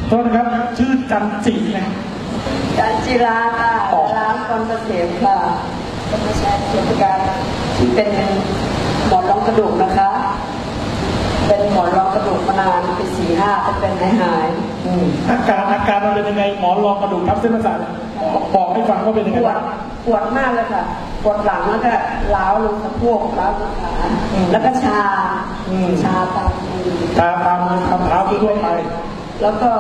โทษนะครับชื่อจันจินะจันจิราค่ะร้านคอนเกษมค่ะก็ไม่ใช่เกี่ยวกับการที่เป็นหมอนรองกระดูกนะคะเป็นหมอนรองกระดูกมานานปี45เป็นหายอาการมันเป็นยังไงหมอนรองกระดูกทับเส้นประสาทบอกให้ฟังว่าเป็นยังไงปวดมากเลยค่ะปวดหลังแล้วก็ล้าวลงสะโพกล้าวลงขาแล้วก็ชาตามมือทำเท้าทั่วไปแล้วก็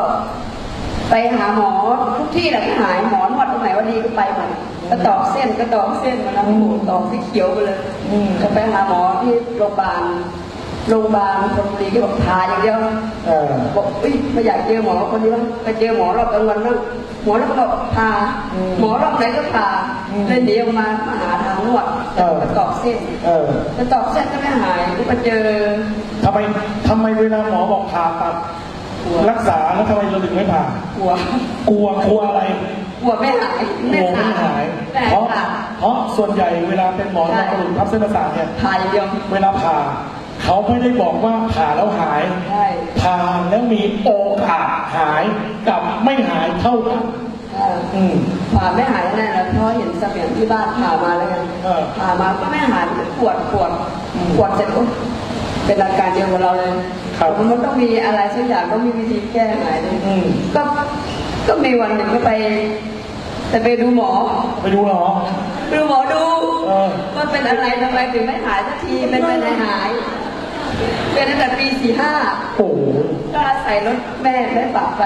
ไปหาหมอทุกที่แหละไม่หายหมอนวดตรงไหนว่าดีก็ไปหมดก็ตอกเส้นมาแล้วตอกสีเขียวไปเลยก็ไปหาหมอที่โรงพยาบาลธนบุรีก็บอกทาอย่างเดียวบอกไม่อยากเจอหมอคนนี้ไปเจอหมอรอบกลางวันแล้วหมอแล้วก็บอกทาหมอรอบไหนก็ทาเลยหนีออกมาหาทางนวดจะตอกเส้นจะตอกเส้นก็ไม่หายก็ไปเจอทำไมเวลาหมอบอกผ่าตัดรักษาแล้วทำไมเราถึงไม่ผ่ากลัวอะไรกลัวไม่หายเพราะส่วนใหญ่เวลาเป็นหมอนรองกระดูกทับเส้นประสาทเนี่ยผ่าอย่างเดียวเวลาผ่าเขาไม่ได้บอกว่าผ่าแล้วหายผ่าแล้วมีโอกาสหายกับไม่หายเท่ากันผ่าไม่หายแน่แล้วเพราะเห็นเสมียนที่บ้านผ่ามาแล้วกันผ่ามาก็ไม่หายปวดเสร็จเป็นอาการเดียวกับเราเลยมันต้องมีอะไรสักอย่างต้องมีวิธีแก้หายเลยก็มีวันหนึ่งก็ไปดูหมอดูว่าเป็นอะไรทำไมถึงไม่หายสักทีเป็นไปไหนหายเป็นตั้งแต่ปี45ก็อาศัยรถแม่ฝากไป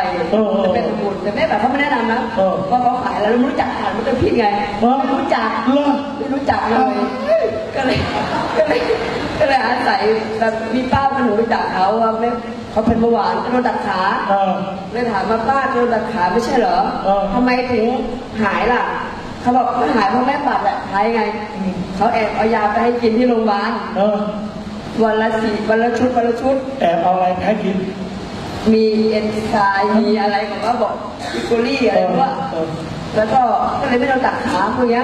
จะเป็นบุญแต่แม่ฝากเขาไม่แนะนำนะว่าเขาขายแล้วรู้จักขายมันก็ผิดไงไม่รู้จักเลยก็เลยอาศัยแบบมีป้าเป็นหนูรู้จักเขาว่าเขาเป็นเบาหวานโดนตัดขาเลยถามมาป้าโดนตัดขาไม่ใช่เหรอทำไมถึงหายล่ะเขาบอกไม่หายเพราะแม่ปัดแหละหายไงเขาแอบเอายาไปให้กินที่โรงพยาบาลวันละชุดแอบเอาอะไรให้กินมีเอนไซม์มีอะไรบอกว่าบอกอิโคลี่อะไรว่าแล้วก็เลยไม่โดนตัดขาพวกนี้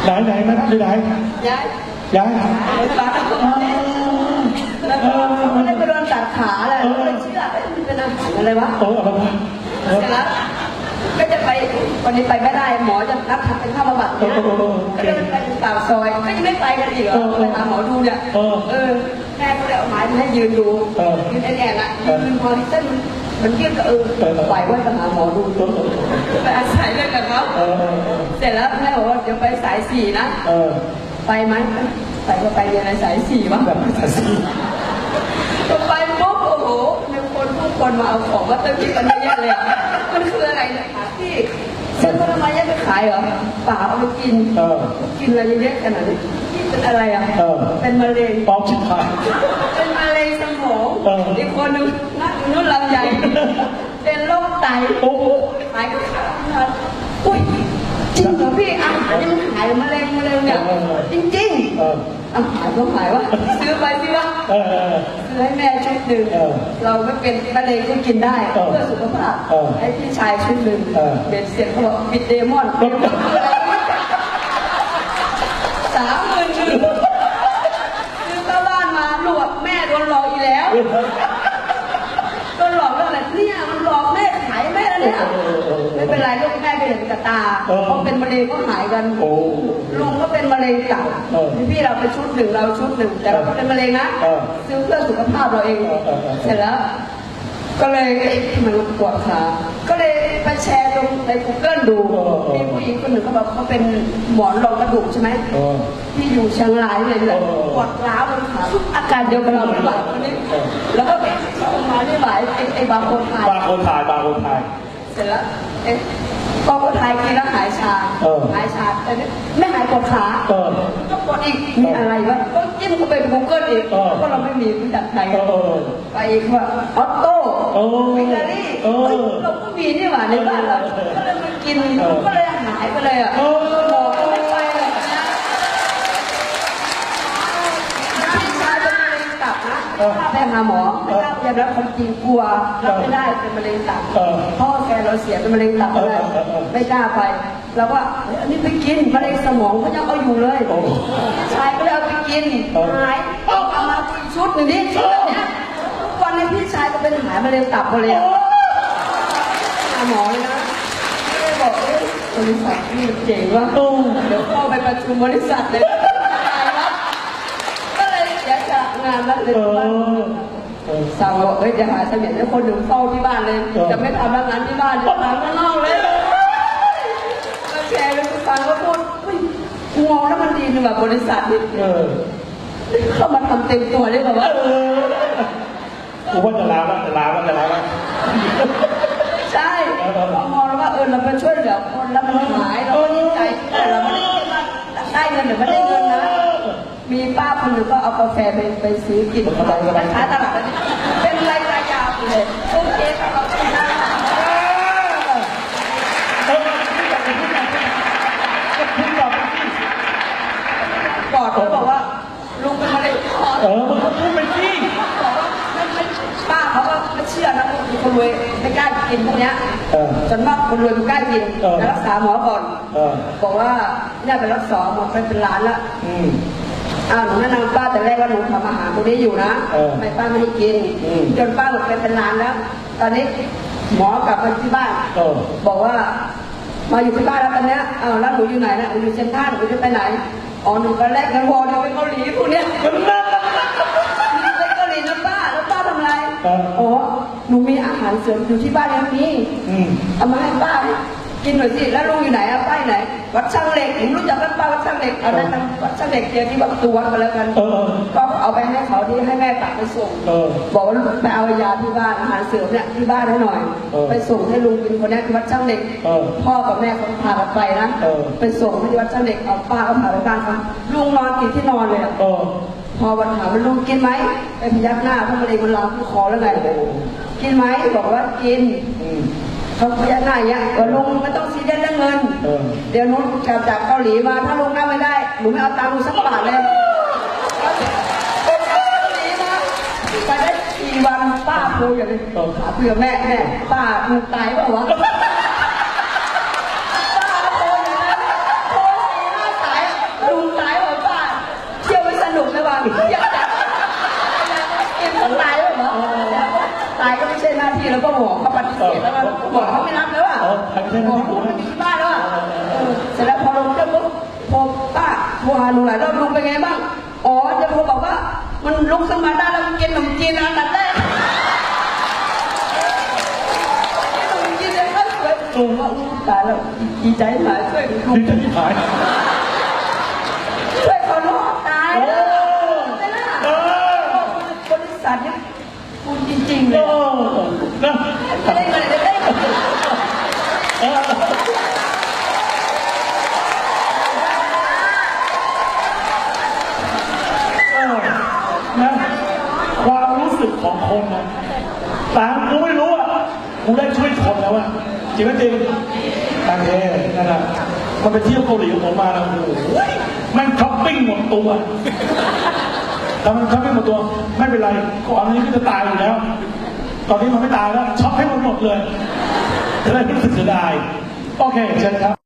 ไหนย้ายแล้วก็ไม่ได้ไปโดนตัดขาเลยไม่เชื่อมันเป็นอาหารอะไรวะเสร็จแล้วก็จะไปวันนี้ไปไม่ได้หมอจะนัดทำเป็นข้าวบำบัดเนี่ยก็จะไปปากซอยก็ยังไม่ไปกันอีกเหรอไปหาหมอดูเนี่ยแม่ก็เลยเอาไม้มาให้ยืนดูยืนแอนอ่ะยืนพอที่เส้นมันยืดก็ปล่อยไว้ไปหาหมอดูไปอาศัยเรื่องกับเขาเสร็จแล้วแม่บอกว่าเดี๋ยวไปสาย4นะไปไหมไปก็ไปยังไงสาย4บ้างแบบสาย4ก็ไปปุ๊บโอ้โหมีผู้คนมาเอาของมาเติมที่กันเยอะเลยมันคืออะไรนะคะพี่ซื้อมาทำไมยังไม่ขายเหรอเปล่าเอาไปกินอะไรเยอะขนาดนี้เป็นอะไรอ่ะเป็นมะเร็งปอมชิบหายเป็นมะเร็งสมองอีกคนนึงนั่งนุ่นลำใหญ่เป็นโรคไตหายก็ขาดอุ้ยจริงเหรอพี่อาหารนี่มันหายมะเร็งเนี่ยจริงอาหารก็หายวะซื้อไปสิวะซื้อให้แม่ชุดหนึ่งเราไม่เป็นมะเร็งก็กินได้เพื่อสุขภาพให้พี่ชายชุดหนึ่งเด็ดเสียงเขาบอกบิดเดมอน30,000ซื้อเข้าบ้านมาหลวกแม่โดนหลอกอีกแล้วโดนหลอกเรื่องอะไรเนี่ยมันหลอกแม่ขายแม่แล้วเนี่ยไม่เป็นไรลูกแม่ไปเห็นกับตาเขาเป็นมะเร็งก็หายกันลุงก็เป็นมะเร็งเก่าพี่เราเป็นชุดหนึ่งเราชุดหนึ่งแต่เราเป็นมะเร็งนะซื้อเพื่อสุขภาพเราเองเสร็จแล้วก็เลยมันปวดขาก็เลยไปแชร์ลงใน Google ดูมีผู้หญิงคนหนึ่งเขาบอกเขาเป็นหมอนรองกระดูกใช่ไหมที่อยู่เชียงรายเลยปวดร้าวบนขาอาการเดียวกับเราหรือเปล่าคนนี้แล้วก็ไปส่งมาที่หมายไอ้บางคนถ่ายเสร็จแล้วบางคนถ่ายกินแล้วหายชาแต่ไม่หายปวดขาก็ปวดอีกมีอะไรวะก็จิ้มเข้าไปใน Google อีกเพราะเราไม่มีรู้จักใครไปอีกว่าออโต้วิการี่เราก็มีนี่หว่าในบ้านเราก็เลยมากินก็เลยหายไปเลยอ่ะหมอก็ไม่ไปเลยพี่ชายเป็นมะเร็งตับนะถ้าไปหาหมอไม่กล้าไปรับความจริงกลัวรับไม่ได้เป็นมะเร็งตับพ่อแกเราเสียเป็นมะเร็งตับเลยไม่กล้าไปเราก็อันนี้ไปกินมะเร็งสมองเขายังเอาอยู่เลยชายก็เลยเอาไปกินหายเอามาชุดหนึ่งนี่ชุดแบบนี้ทุกวันในพี่ พี่ชายก็เป็นหายมะเร็งตับมาเลยอะหาหมอเลยนะก็เลยบอกบริษัทนี่เจ๋งว่ะเดี๋ยวเข้าไปประชุมบริษัทเลยก็เลยเสียจากงานแล้วเลยสั่งบอกจะหาเสมียนให้คนหนึ่งเฝ้าที่บ้านเลยจะไม่ทำงานที่บ้านจะทำข้างนอกเลยก็แชร์ไปฟังก็พูดงงแล้วมันดีนึงแบบบริษัทนี่เข้ามาทำเต็มตัวได้แบบว่ากูว่าจะลาบ้างใช่พอมองแล้วว่าเราไปช่วยเหลือคนแล้วมันหายเราดีใจเราไม่ได้คิดว่าได้เงินหรือไม่ได้เงินนะมีป้าคนหนึ่งก็เอากาแฟไปซื้อกินไปขายตลาดเป็นรายยาวเลยโอเคค่ะเราจะได้กอดเขาบอกว่าลุงเป็นมะเร็งปอดมันก็พูดไปที่บอกว่าไม่ป้าเขาก็ไม่เชื่อนะคนรวยไม่กล้ากินพวกนี้จนมากคนรวยไม่กล้ากินแล้วรักษาหมอก่อนบอกว่าเนี่ยเป็นรักษาหมอเป็นล้านละหนูแนะนำป้าแต่แรกว่าหนูทำอาหารพวกนี้อยู่นะไม่ป้าไม่ได้กินจนป้าหมดเป็นล้านแล้วตอนนี้หมอกลับมาที่บ้านบอกว่ามาอยู่ที่บ้านแล้วตอนนี้แล้วหนูอยู่ไหนนะหนูอยู่เชียงคานหนูจะไปไหนหนูก็แรกกันวอลไปเกาหลีพวกเนี้ยไปเกาหลีนะป้าแล้วป้าทำอะไรหนูมีอาหารเสริมอยู่ที่บ้านแล้วนี่เอามาให้ป้ากินหน่อยสิแล้วลุงอยู่ไหนป้าไหนวัดช่างเหล็กผมรู้จักป้าวัดช่างเหล็กเอานั้นวัดช่างเหล็กเจอที่วัดตัววัดกันแล้วกันก็เอาไปให้เขาที่ให้แม่ตักไปส่งบอกว่าไปเอายาที่บ้านอาหารเสริมเนี่ยที่บ้านให้หน่อยไปส่งให้ลุงกินคนนี้ที่วัดช่างเหล็กพ่อกับแม่เขาพาไปนะไปส่งที่วัดช่างเหล็กเอาป้าก็พาไปบ้านเขาลุงนอนกินที่นอนเลยพอวันถามว่าลุงกินไหมไปพยักหน้าเพราะมะเร็งมันลามที่คอแล้วไงกินไหมบอกว่ากินเขาพยักหน้าอย่างเงี้ยว่าลุงไม่ต้องซีเรียสเรื่องเงินเดี๋ยวนุ๊กกลับจากเกาหลีมาถ้าลุงนั่งไม่ได้หนูไม่เอาตังค์ลุงสักบาทเลยเกาหลีมาไปได้4 วันป้าพูดอย่างนี้หาเพื่อแม่ป้าลุงตายเปล่าวะป้าโทรอย่างนั้นโทร4-5 สายลุงตายเปล่าป้าเที่ยวไม่สนุกเลยว่ะเที่ยวกินคนตายเปล่าวะตายก็ไม่ใช่หน้าที่แล้วก็หมอเขาปฏิเสธแล้วหมอเขาไม่รับแล้วอ่ะหมอเขาไม่มีที่บ้านแล้วอ่ะเสร็จแล้วพอลงเครื่องปุ๊บพอป้าโทรหาลุงหลายรอบลุงเป็นไงบ้างจะโทรบอกว่ามันลุกขึ้นมาได้แล้วมันกินขนมจีนนะนัดแรกขนมจีนเลยก็สวยลุงว่าตายแล้วดีใจหายช่วยลุงดีใจหายช่วยเขารอดตายแล้วบริษัทเนี่ยคุณจริงๆเลยนะไม่ได้เงินได้นะความรู้สึกของคนนะต่างกูไม่รู้อ่ะกูได้ช่วยคนแล้วอ่ะจริงไหมจริงต่างเทนะครับมันไปเที่ยวเกาหลีกับผมมาแล้วโอ้โหแม่งช้อปปิ้งหมดตัวถ้ามันช้อปปิ้งหมดตัวไม่เป็นไรก่อนนี้ก็จะตายอยู่แล้วตอนนี้มันไม่ตายแล้วช็อปให้หมดเลยจะได้ไม่รู้สึกเสียดายโอเคเชิญครับ